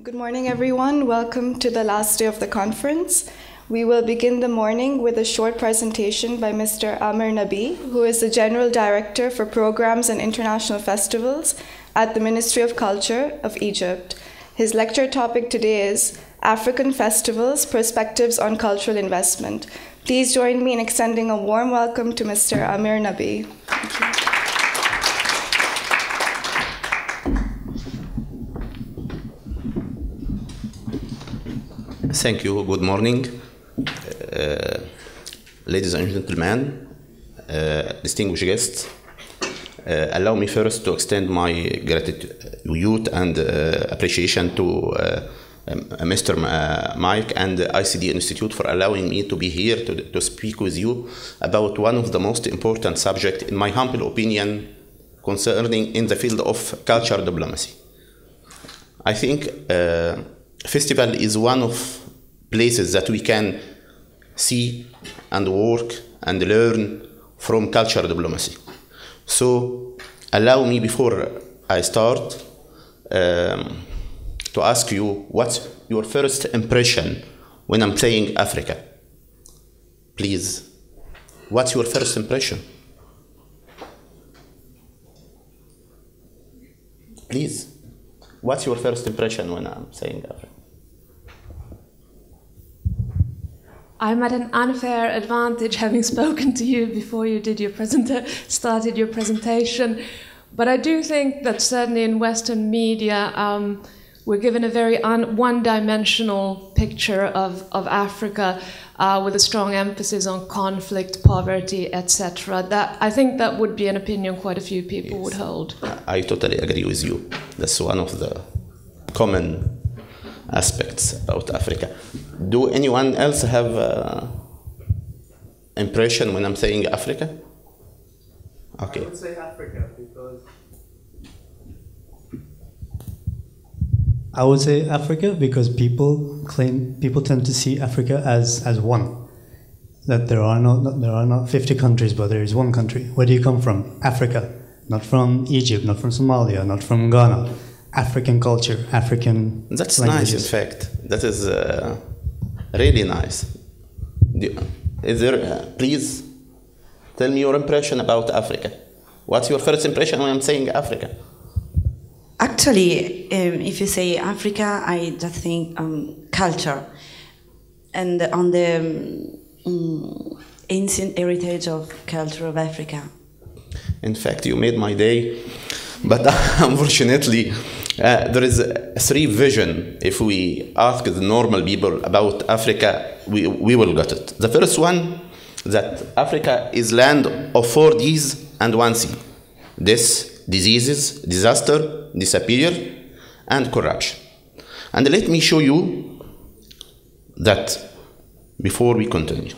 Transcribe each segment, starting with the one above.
Good morning, everyone. Welcome to the last day of the conference. We will begin the morning with a short presentation by Mr. Amer Nabeeh, who is the General Director for Programs and International Festivals at the Ministry of Culture of Egypt. His lecture topic today is African Festivals, Perspectives on Cultural Investment. Please join me in extending a warm welcome to Mr. Amer Nabeeh. Thank you. Thank you. Good morning, ladies and gentlemen, distinguished guests. Allow me first to extend my gratitude and appreciation to Mr. Mike and the ICD Institute for allowing me to be here to speak with you about one of the most important subjects, in my humble opinion, concerning in the field of culture diplomacy. I think festival is one of places that we can see and work and learn from culture diplomacy. So allow me, before I start, to ask you what's your first impression when I'm saying Africa. Please, what's your first impression? Please, what's your first impression when I'm saying Africa? I'm at an unfair advantage having spoken to you before you did your started your presentation. But I do think that certainly in Western media, we're given a very one-dimensional picture of Africa with a strong emphasis on conflict, poverty, etc. I think that would be an opinion quite a few people would hold. I totally agree with you. That's one of the common aspects about Africa. Do anyone else have impression when I'm saying Africa? Okay. I would say Africa because... I would say Africa because people tend to see Africa as one. That there are not 50 countries, but there is one country. Where do you come from? Africa. Not from Egypt, not from Somalia, not from Ghana. African culture, African That's languages. nice, in fact. That is really nice. Is there, please tell me your impression about Africa. What's your first impression when I'm saying Africa? Actually, if you say Africa, I just think culture and on the ancient heritage of culture of Africa. In fact, you made my day, but unfortunately, there is three visions. If we ask the normal people about Africa, we will get it. The first one, that Africa is land of 4 Ds and 1 C. Death, diseases, disaster, disappear, and corruption. And let me show you that before we continue.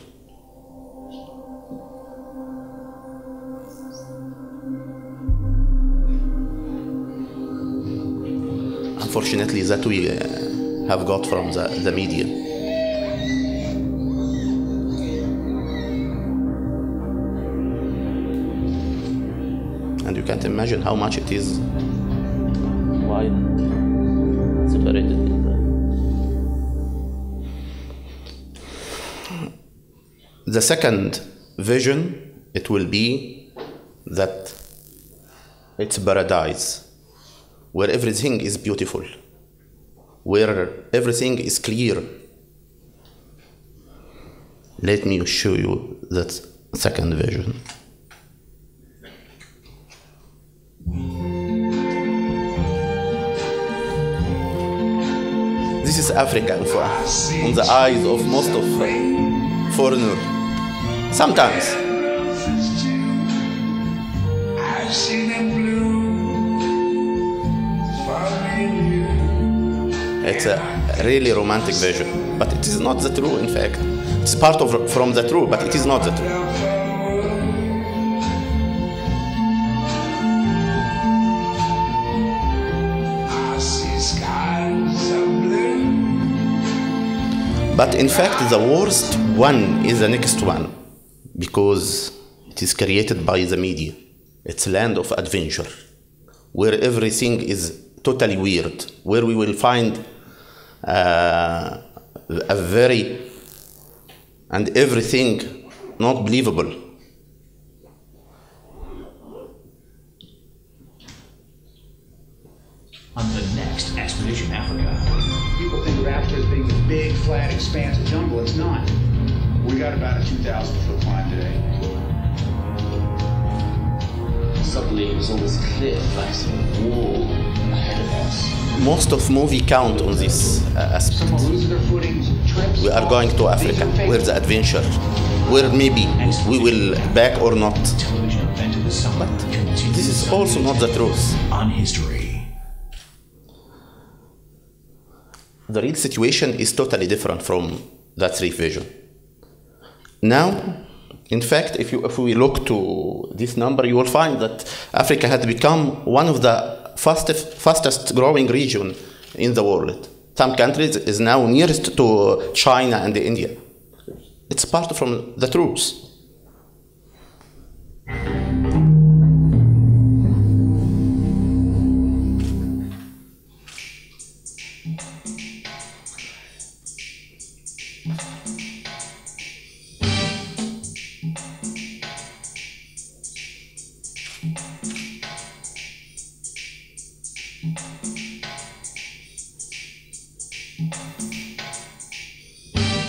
Unfortunately, that we have got from the media. And you can't imagine how much it is wide, separated. The second vision, it will be that it's paradise, where everything is beautiful, where everything is clear. Let me show you that second vision. This is Africa on the eyes of most of foreigners. Sometimes. It's a really romantic vision, but it is not the true, in fact. It's part of from the true, but it is not the true. But in fact, the worst one is the next one, because it is created by the media. It's a land of adventure, where everything is totally weird, where we will find a very and everything not believable. On the next Expedition Africa. People think of Africa as being a big, flat, expansive jungle. It's not. We got about a 2,000-foot climb today. Suddenly it was almost clear facing a wall ahead of us. Most of movie count on this aspect. Someone loses their footing, trips. We are going to Africa, where the adventure, where maybe we will back or not. Television event of the summer. But this is also not the truth. On history. The real situation is totally different from that vision. Now, in fact, if we look to this number, you will find that Africa has become one of the fastest growing region in the world. Some countries is now nearest to China and India. It's part from the truth.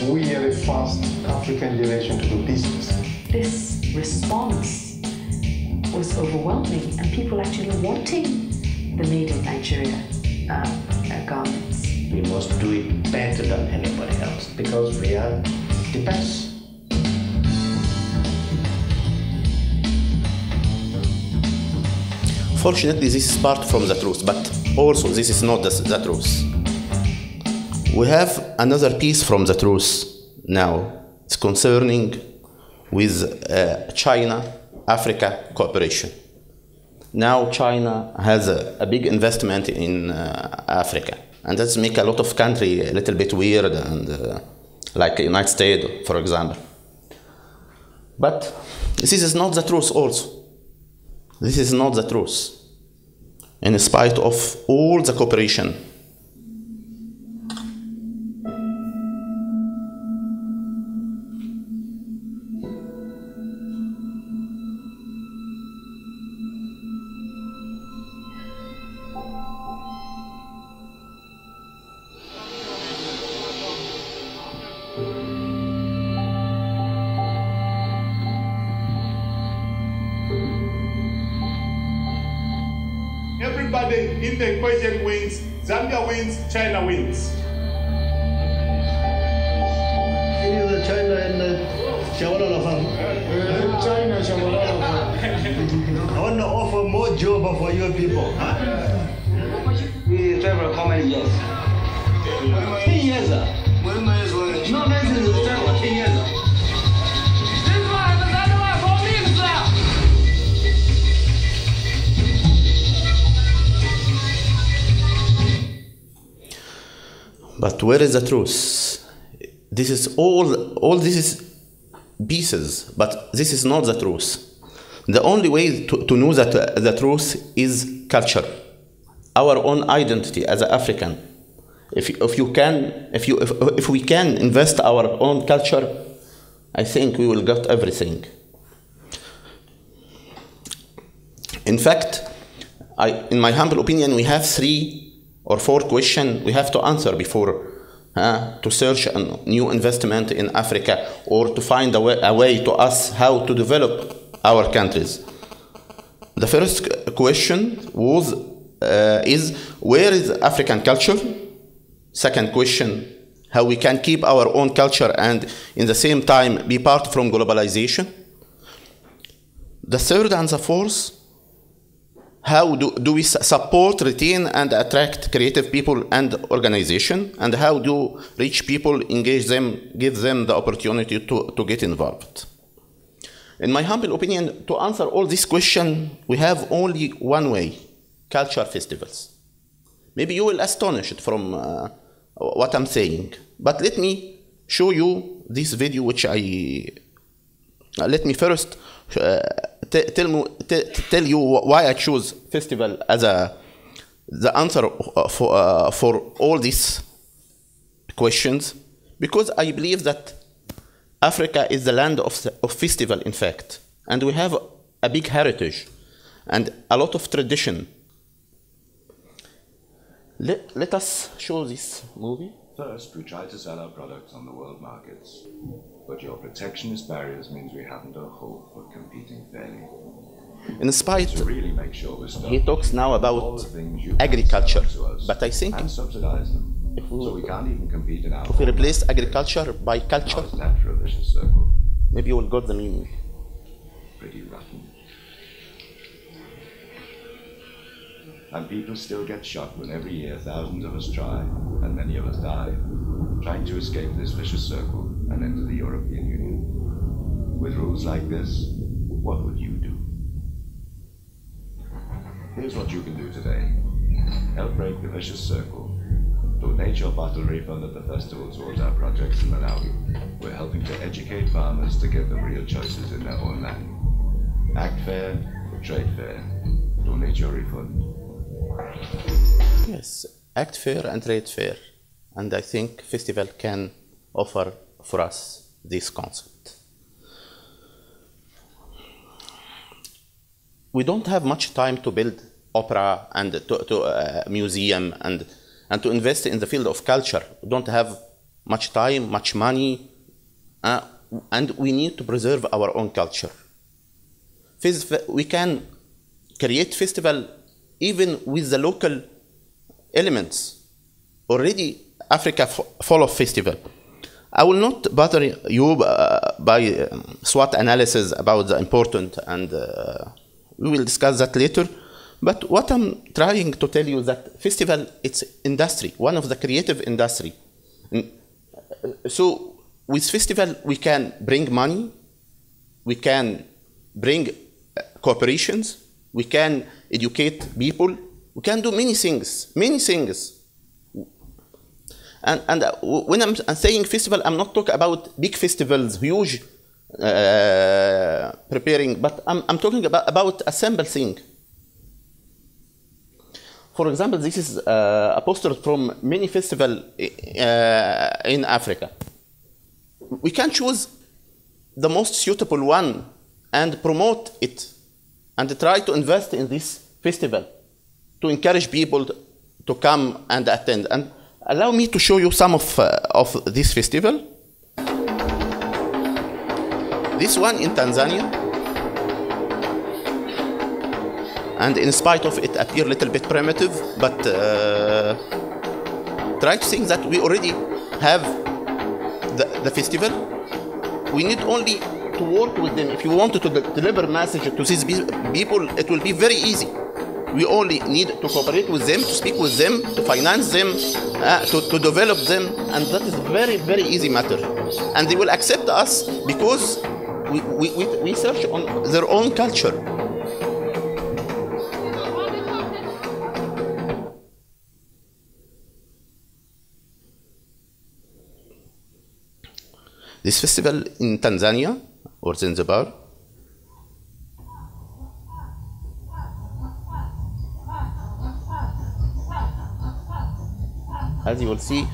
We are the first African generation to do business. This response was overwhelming, and people actually wanting the made in Nigeria garments. We must do it better than anybody else because we are the best. Fortunately, this is part from the truth, but also this is not the truth. We have another piece from the truth now. It's concerning with China-Africa cooperation. Now China has a big investment in Africa, and that's make a lot of country a little bit weird, and like the United States, for example. But this is not the truth also. This is not the truth. In spite of all the cooperation, everybody in the equation wins. Zambia wins, China wins. China and Shawarala farm. China, Shawarala. I want to offer more job for your people. We travel how many years? 10 years. No, this is travel 10 years. but where is the truth? This is all this is pieces, but this is not the truth. The only way to know that the truth is culture, our own identity as an African. If we can invest our own culture, I think we will get everything. In fact, in my humble opinion, we have 3 or 4 questions we have to answer before to search a new investment in Africa, or to find a way to us how to develop our countries. The first question is where is African culture? Second question, how we can keep our own culture and in the same time be part from globalization. The third and the fourth, how do we support, retain, and attract creative people and organization, and how do rich people engage them, give them the opportunity to get involved? In my humble opinion, to answer all these questions, we have only one way: culture festivals. Maybe you will astonished from what I'm saying, but let me show you this video, which let me first tell you why I choose festival as the answer for all this questions, because I believe that Africa is the land of festival, in fact, and we have a big heritage and a lot of tradition. Let us show this movie. First, we try to sell our products on the world markets, but your protectionist barriers means we haven't a hope for competing fairly. In spite, really make sure he talks now about agriculture, but I think and subsidize them. So we can't even compete in our if we replace agriculture by culture, maybe we'll got the meaning. Pretty rotten. And people still get shot when every year thousands of us try, and many of us die, trying to escape this vicious circle and enter the European Union. With rules like this, what would you do? Here's what you can do today. Help break the vicious circle. Donate your bottle refund at the festival towards our projects in Malawi. We're helping to educate farmers to give them real choices in their own land. Act fair, trade fair. Donate your refund. Yes, act fair and trade fair. And I think festival can offer for us this concept. We don't have much time to build opera and to museum and to invest in the field of culture. We don't have much time, much money, and we need to preserve our own culture. We can create festival even with the local elements. Already Africa full of festival. I will not bother you by SWOT analysis about the important, and we will discuss that later. But what I'm trying to tell you is that festival, it's industry, one of the creative industry. So with festival, we can bring money, we can bring corporations, we can educate people, we can do many things, many things. And when I'm saying festival, I'm not talking about big festivals, huge preparing, but I'm talking about a simple thing. For example, this is a poster from many festivals in Africa. We can choose the most suitable one and promote it and try to invest in this festival to encourage people to come and attend. And allow me to show you some of this festival. This one in Tanzania. And in spite of it appear a little bit primitive, but try to think that we already have the festival. We need only to work with them. If you want to deliver a message to these people, it will be very easy. We only need to cooperate with them, to speak with them, to finance them, to develop them, and that is a very, very easy matter. And they will accept us because we search on their own culture. This festival in Tanzania or Zanzibar, as you will see,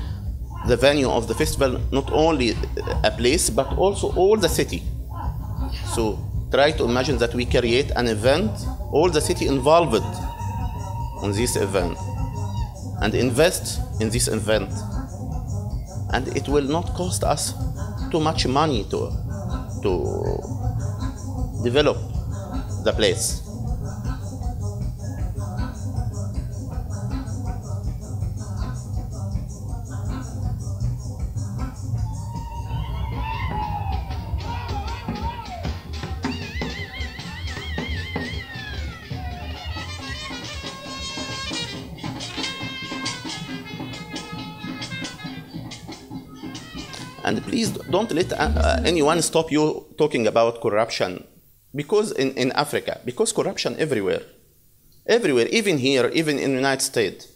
the venue of the festival, not only a place, but also all the city. So try to imagine that we create an event, all the city involved on this event, and invest in this event. And it will not cost us too much money to develop the place. And please don't let anyone stop you talking about corruption, because in Africa, because corruption everywhere, even here, even in the United States.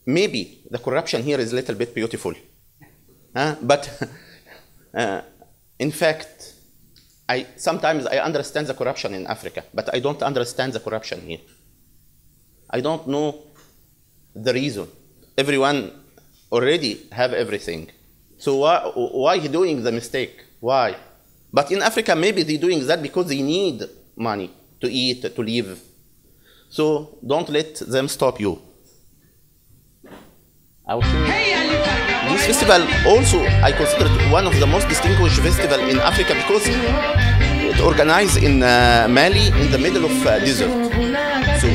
Maybe the corruption here is a little bit beautiful, but in fact, sometimes I understand the corruption in Africa, but I don't understand the corruption here. I don't know the reason. Everyone already have everything. So why he doing the mistake? Why? But in Africa, maybe they're doing that because they need money to eat, to live. So don't let them stop you. This festival also, I consider it one of the most distinguished festivals in Africa because it organized in Mali in the middle of desert. So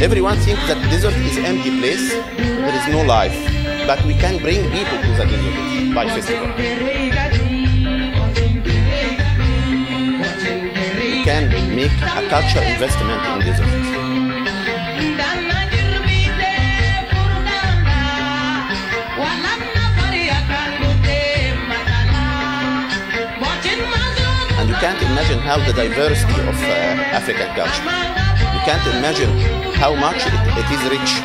everyone thinks that desert is an empty place, there is no life. But we can bring people to the desert by festival. We can make a cultural investment in desert. And you can't imagine how the diversity of African culture. You can't imagine how much it is rich.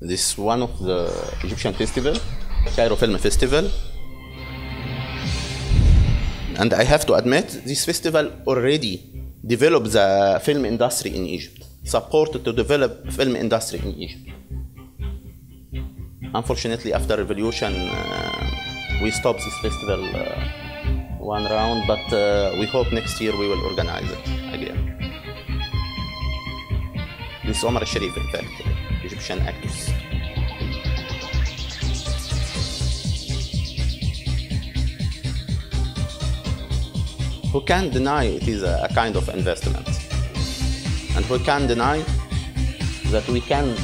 This is one of the Egyptian festival, Cairo Film Festival. And I have to admit, this festival already developed the film industry in Egypt, supported to develop film industry in Egypt. Unfortunately, after revolution, we stopped this festival one round, but we hope next year we will organize it again. This is Omar Sharif, in fact, Egyptian actors. Who can deny it is a kind of investment? And who can deny that we can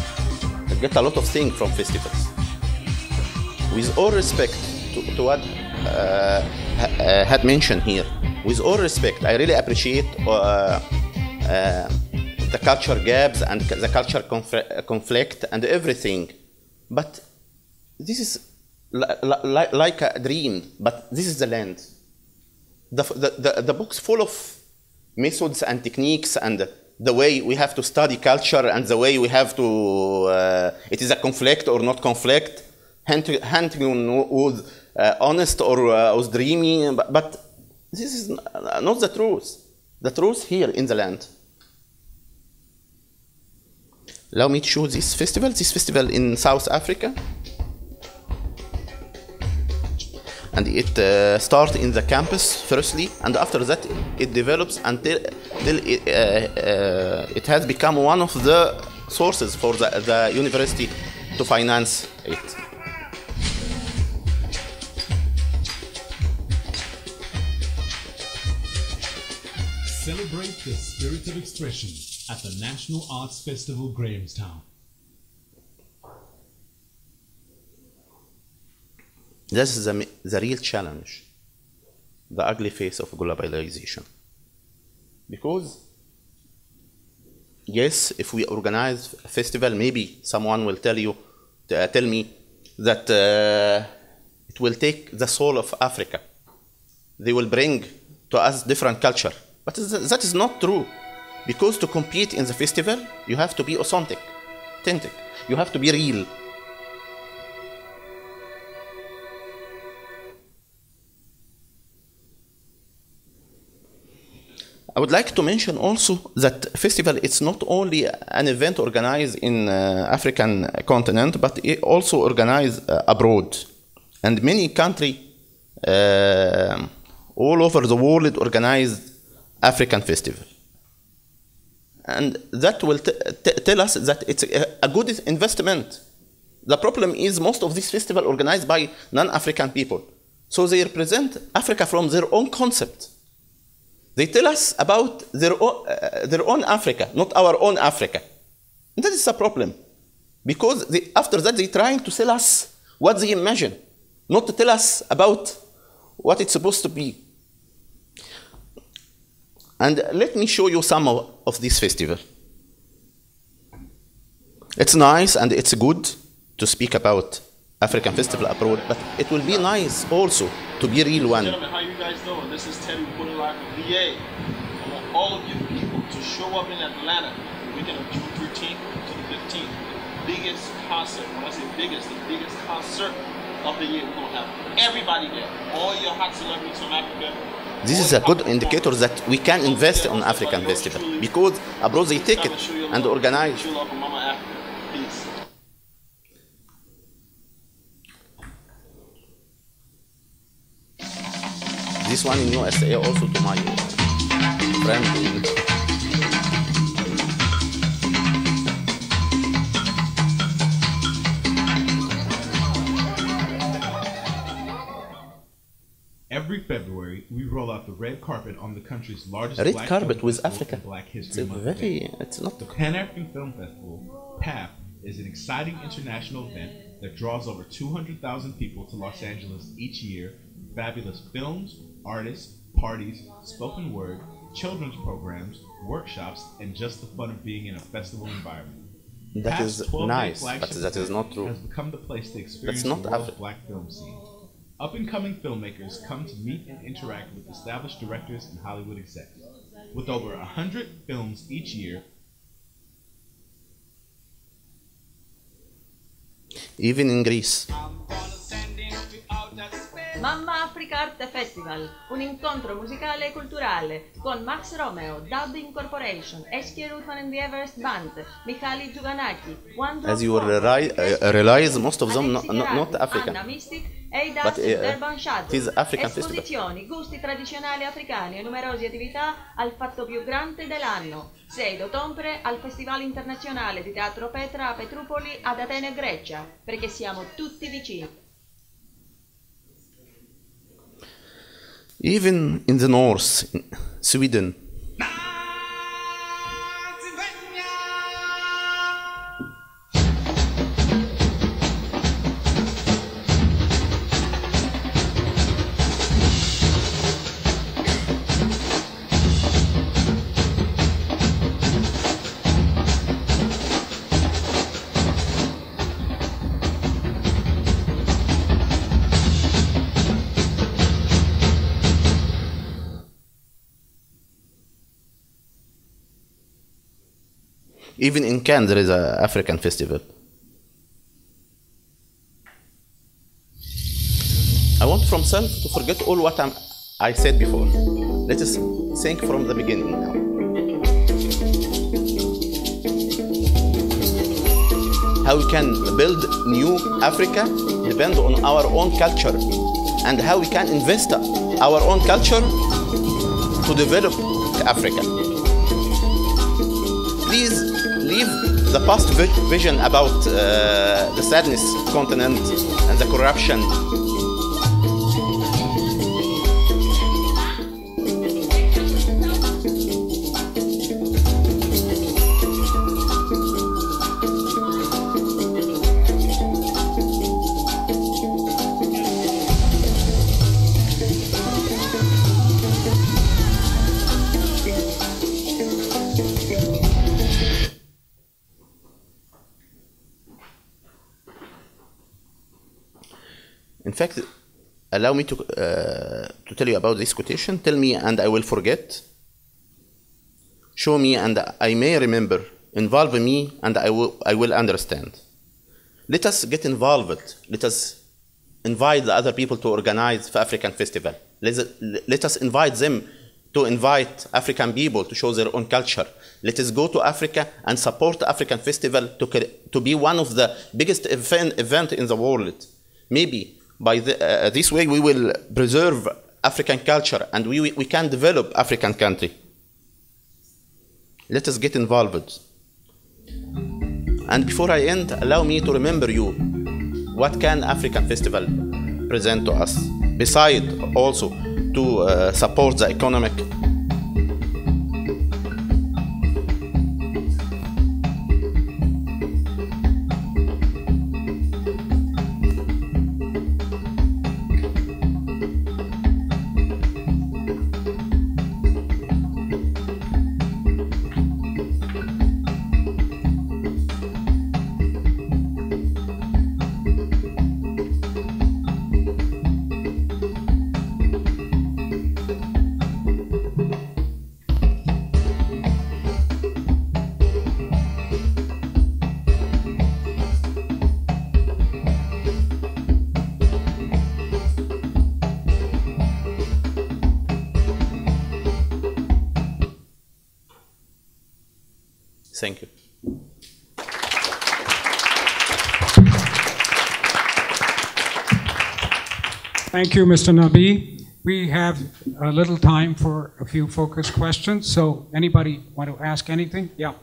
get a lot of things from festivals? With all respect to what had mentioned here, with all respect, I really appreciate the culture gaps and the culture conflict and everything. But this is like a dream, but this is the land. The book's full of methods and techniques and the way we have to study culture and the way we have to, it is a conflict or not conflict. Hunting was honest or was dreamy, but this is not the truth. The truth here in the land. Allow me to show this festival in South Africa. And it starts in the campus firstly, and after that it develops until it has become one of the sources for the university to finance it. Celebrate the spirit of expression at the National Arts Festival, Grahamstown. This is the real challenge, the ugly face of globalization. Because, yes, if we organize a festival, maybe someone will tell me that it will take the soul of Africa. They will bring to us different culture. But that is not true. Because to compete in the festival, you have to be authentic. You have to be real. I would like to mention also that festival, it's not only an event organized in African continent, but it also organized abroad. And many countries all over the world organize African festival. And that will tell us that it's a good investment. The problem is most of these festivals organized by non-African people. So they represent Africa from their own concept. They tell us about their own Africa, not our own Africa. And that is a problem. Because after that, they're trying to sell us what they imagine, not to tell us about what it's supposed to be. And let me show you some of this festival. It's nice and it's good to speak about African festival abroad, but it will be nice also to be real one. Gentlemen, how you guys doing? This is Teddy reporting live from VA. I want all of you people to show up in Atlanta the weekend of June 13th to the 15th. The biggest concert, when I say biggest, the biggest concert of the year. We're going to have everybody there. All your hot celebrities from Africa. This is a good indicator that we can invest on African festival because abroad they take it and organize. This one in USA also to my friend. Every February, we roll out the red carpet on the country's largest red Black carpet Film with Festival Africa. and Black History Month event. It's not the Pan-African Film Festival, PAF, is an exciting international event that draws over 200,000 people to Los Angeles each year. Fabulous films, artists, parties, spoken word, children's programs, workshops, and just the fun of being in a festival environment. That PAF's is 12-day nice, flagship but that is not true. Has become the place to experience That's not the world's Afri- black film scene. Up-and-coming filmmakers come to meet and interact with established directors and Hollywood execs. With over 100 films each year, even in Greece. Mamma Africa Arte Festival, un incontro musicale e culturale con Max Romeo, Dubbing Corporation, Eski Rutman and the Everest Band, Mihaly Juganaki, As you will realize, most of them not African. Anna Mystic, Eidas, But Durban Shadow, it is African festival. esposizioni, gusti tradizionali africani e numerose attività al fatto più grande dell'anno. 6 ottobre al Festival Internazionale di Teatro Petra a Petrupoli ad Atene, Grecia, perché siamo tutti vicini. Even in the north, in Sweden, even in Cannes there is an African festival. I want from self to forget all what I said before. Let us think from the beginning now. How we can build new Africa depend on our own culture, and how we can invest our own culture to develop Africa. Please leave the past vision about the sadness continent and the corruption. In fact, allow me to tell you about this quotation. Tell me and I will forget. Show me and I may remember. Involve me and I will understand. Let us get involved. Let us invite the other people to organize the African festival. Let us invite them to invite African people to show their own culture. Let us go to Africa and support the African festival to be one of the biggest event in the world. Maybe by this way we will preserve African culture and we can develop African country. Let us get involved. And before I end, allow me to remember you. What can African festival present to us? Besides also to support the economic. Thank you. Thank you, Mr. Nabeeh. We have a little time for a few focused questions. So anybody want to ask anything? Yeah.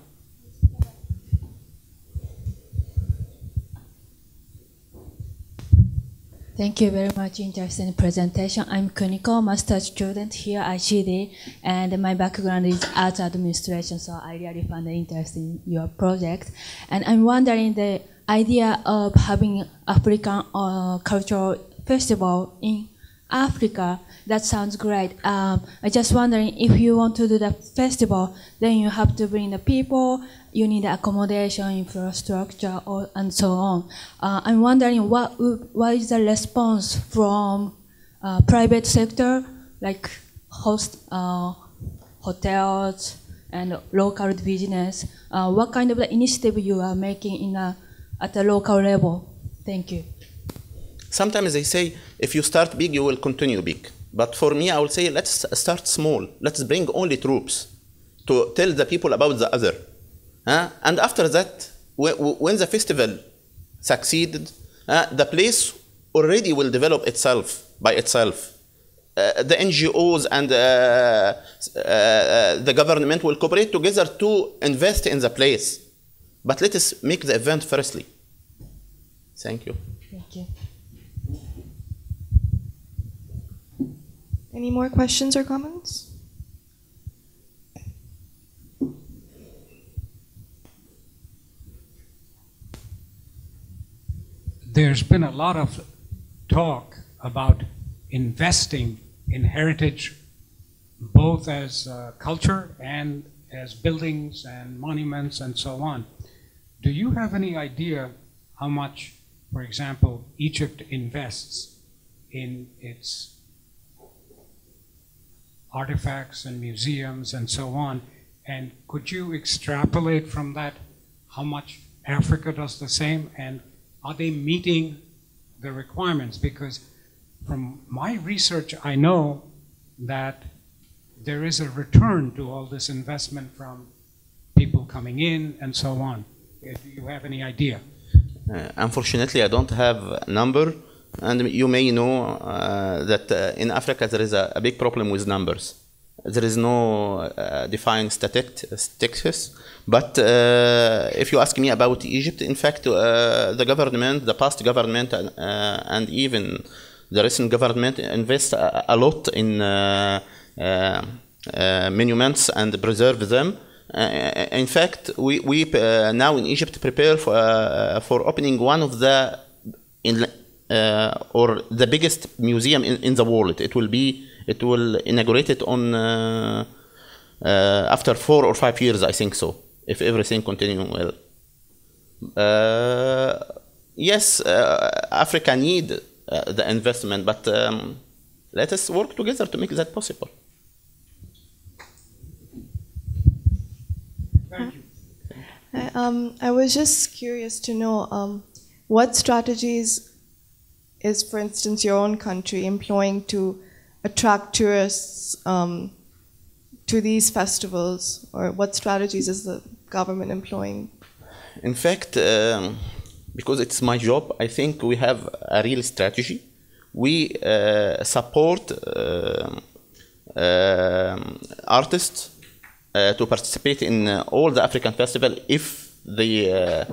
Thank you very much. Interesting presentation. I'm Kuniko, master's student here at ICD, and my background is arts administration, so I really found interest in your project. And I'm wondering the idea of having African cultural festival in Africa. That sounds great. I'm just wondering if you want to do the festival, then you have to bring the people, you need accommodation, infrastructure, and so on. I'm wondering what is the response from private sector, like hotels and local business. What kind of initiative you are making at the local level? Thank you. Sometimes they say, if you start big, you will continue big. But for me, I will say, let's start small. Let's bring only troops to tell the people about the other. And after that, when the festival succeeded, the place already will develop itself by itself. The NGOs and the government will cooperate together to invest in the place. But let us make the event firstly. Thank you. Thank you. Any more questions or comments? There's been a lot of talk about investing in heritage, both as culture and as buildings and monuments and so on. Do you have any idea how much, for example, Egypt invests in its artifacts and museums and so on? And could you extrapolate from that how much Africa does the same? And are they meeting the requirements? Because from my research, I know that there is a return to all this investment from people coming in and so on. Do you have any idea? Unfortunately, I don't have a number. And you may know that in Africa there is a big problem with numbers. There is no defined statistics. But if you ask me about Egypt, in fact, the government, the past government, and even the recent government invest a lot in monuments and preserve them. In fact, we now in Egypt prepare for opening one of the or the biggest museum in the world. It will inaugurate it on after 4 or 5 years, I think so, if everything continues well. Yes, Africa need the investment, but let us work together to make that possible. Thank you. I was just curious to know what strategies is, for instance, your own country employing to attract tourists to these festivals, or what strategies is the government employing? In fact, because it's my job, I think we have a real strategy. We support artists to participate in all the African festivals if they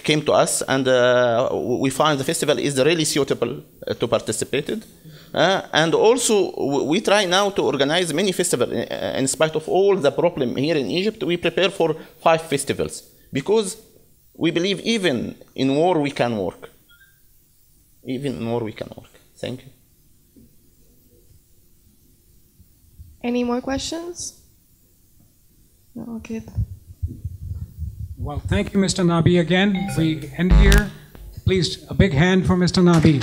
came to us, and we find the festival is really suitable to participate in. And also we try now to organize many festivals. In spite of all the problem here in Egypt, we prepare for 5 festivals because we believe even in war we can work. Even in war we can work. Thank you. Any more questions? No, okay. Well, thank you, Mr. Nabeeh, again. We end here. Please, a big hand for Mr. Nabeeh.